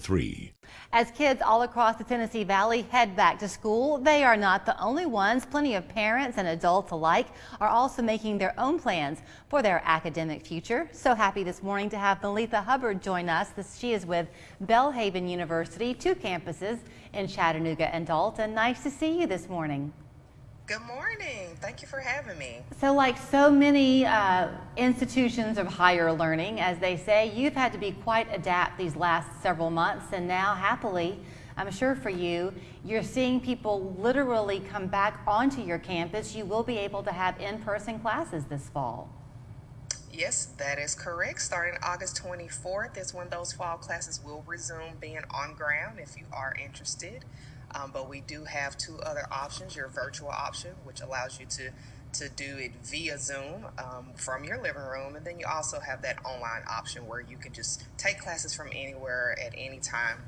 3. As kids all across the Tennessee Valley head back to school, they are not the only ones. Plenty of parents and adults alike are also making their own plans for their academic future. So happy this morning to have Melita Hubbard join us. She is with Belhaven University, 2 campuses in Chattanooga and Dalton. Nice to see you this morning. Good morning. Thank you for having me. So like so many institutions of higher learning, as they say, you've had to be quite adept these last several months, and now happily, I'm sure for you, you're seeing people literally come back onto your campus. You will be able to have in-person classes this fall. Yes, that is correct. Starting August 24th is when those fall classes will resume being on ground if you are interested. But we do have 2 other options. Your virtual option, which allows you to do it via Zoom from your living room. And then you also have that online option where you can just take classes from anywhere at any time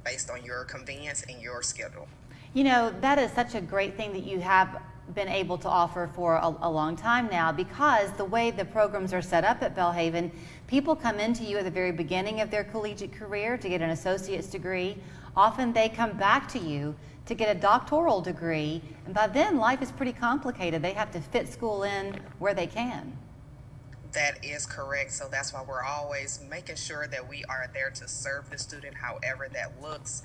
based on your convenience and your schedule. You know, that is such a great thing that you have been able to offer for a long time now, because the way the programs are set up at Belhaven, people come into you at the very beginning of their collegiate career to get an associate's degree. Often they come back to you to get a doctoral degree, and by then life is pretty complicated. They have to fit school in where they can. That is correct. So that's why we're always making sure that we are there to serve the student however that looks.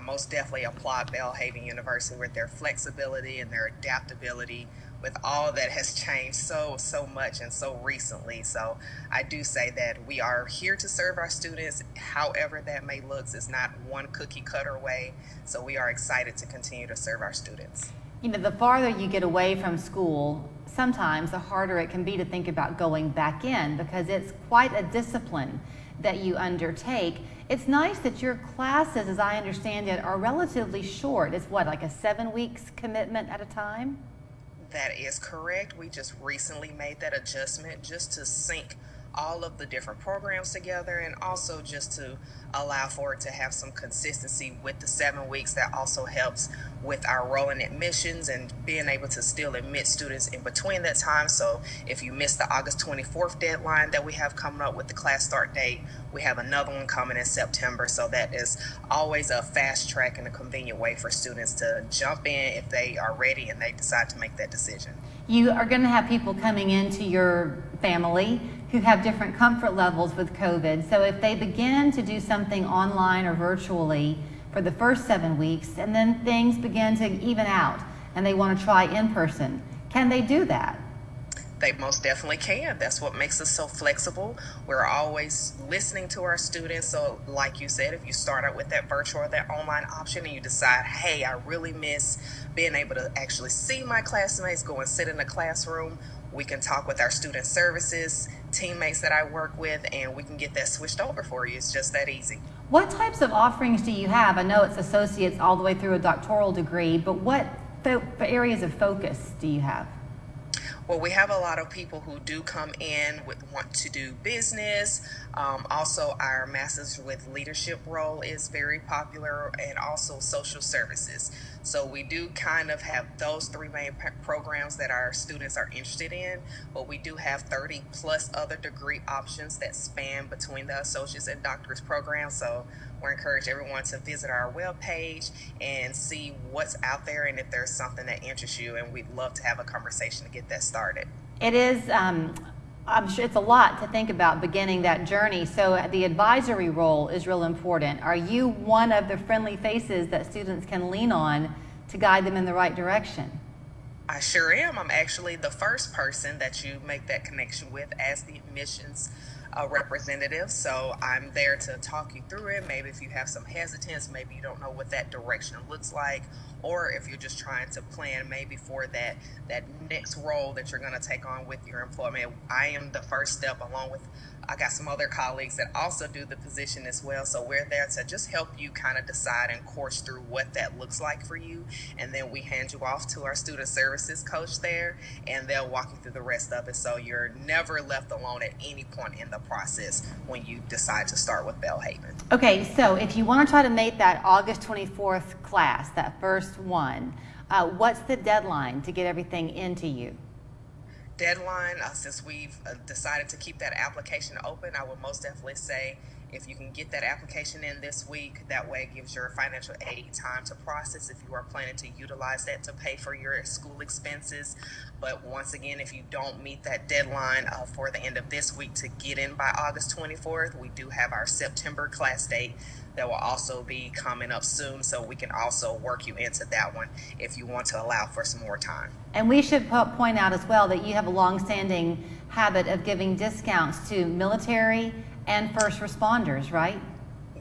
Most definitely applaud Belhaven University with their flexibility and their adaptability with all that has changed so much and so recently. So I do say that we are here to serve our students however that may look. It's not one cookie cutter way. So we are excited to continue to serve our students. You know, the farther you get away from school, sometimes the harder it can be to think about going back in, because it's quite a discipline that you undertake. It's nice that your classes, as I understand it, are relatively short. It's what, like a 7 weeks commitment at a time? That is correct. We just recently made that adjustment just to sync all of the different programs together, and also just to allow for it to have some consistency with the 7 weeks. That also helps with our rolling admissions and being able to still admit students in between that time. So if you missed the August 24th deadline that we have coming up with the class start date, we have another one coming in September. So that is always a fast track and a convenient way for students to jump in if they are ready and they decide to make that decision. You are going to have people coming into your family who have different comfort levels with COVID. So if they begin to do something online or virtually for the first 7 weeks, and then things begin to even out and they want to try in person, can they do that? They most definitely can. That's what makes us so flexible. We're always listening to our students. So like you said, if you start out with that virtual or that online option and you decide, hey, I really miss being able to actually see my classmates, go and sit in the classroom, we can talk with our student services teammates that I work with, and we can get that switched over for you. It's just that easy. What types of offerings do you have? I know it's associates all the way through a doctoral degree, but what areas of focus do you have? Well, we have a lot of people who do come in want to do business. Also, our Masters with Leadership role is very popular, and also social services. So we do kind of have those 3 main programs that our students are interested in, but we do have 30 plus other degree options that span between the associates and doctorate programs. So we encourage everyone to visit our webpage and see what's out there, and if there's something that interests you, and we'd love to have a conversation to get that started. It is, I'm sure it's a lot to think about beginning that journey. So the advisory role is real important. Are you one of the friendly faces that students can lean on to guide them in the right direction? I sure am. I'm actually the first person that you make that connection with as the admissions representative. So I'm there to talk you through it. Maybe if you have some hesitance, maybe you don't know what that direction looks like, or if you're just trying to plan maybe for that next role that you're going to take on with your employment. I am the first step, along with I got some other colleagues that also do the position as well. So we're there to just help you kind of decide and course through what that looks like for you. And then we hand you off to our student services coach there, and they'll walk you through the rest of it. So you're never left alone at any point in the process when you decide to start with Belhaven. Okay, so if you want to try to make that August 24th class, that first one, what's the deadline to get everything into you? Deadline, since we've decided to keep that application open, I would most definitely say If you can get that application in this week, that way it gives your financial aid time to process if you are planning to utilize that to pay for your school expenses. But once again, if you don't meet that deadline for the end of this week to get in by August 24th, we do have our September class date that will also be coming up soon, so we can also work you into that one if you want to allow for some more time. And we should point out as well that you have a long-standing habit of giving discounts to military and first responders, right?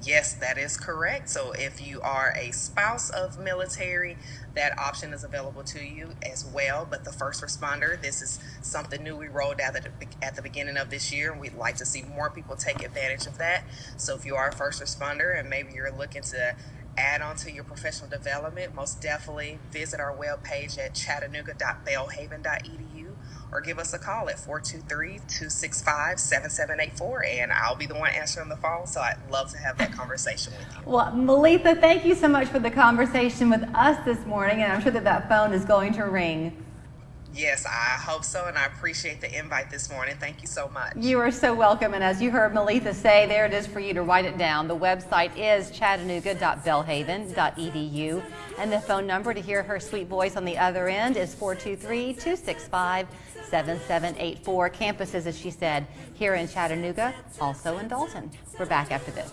Yes, that is correct. So if you are a spouse of military, that option is available to you as well. But the first responder, this is something new we rolled out at the beginning of this year, and we'd like to see more people take advantage of that. So if you are a first responder and maybe you're looking to add on to your professional development, most definitely visit our webpage at chattanooga.belhaven.edu or give us a call at 423-265-7784, and I'll be the one answering the phone, so I'd love to have that conversation with you. Well, Melita, thank you so much for the conversation with us this morning, and I'm sure that phone is going to ring. Yes, I hope so, and I appreciate the invite this morning. Thank you so much. You are so welcome, and as you heard Melita say, there it is for you to write it down. The website is chattanooga.belhaven.edu, and the phone number to hear her sweet voice on the other end is 423-265-7784. Campuses, as she said, here in Chattanooga, also in Dalton. We're back after this.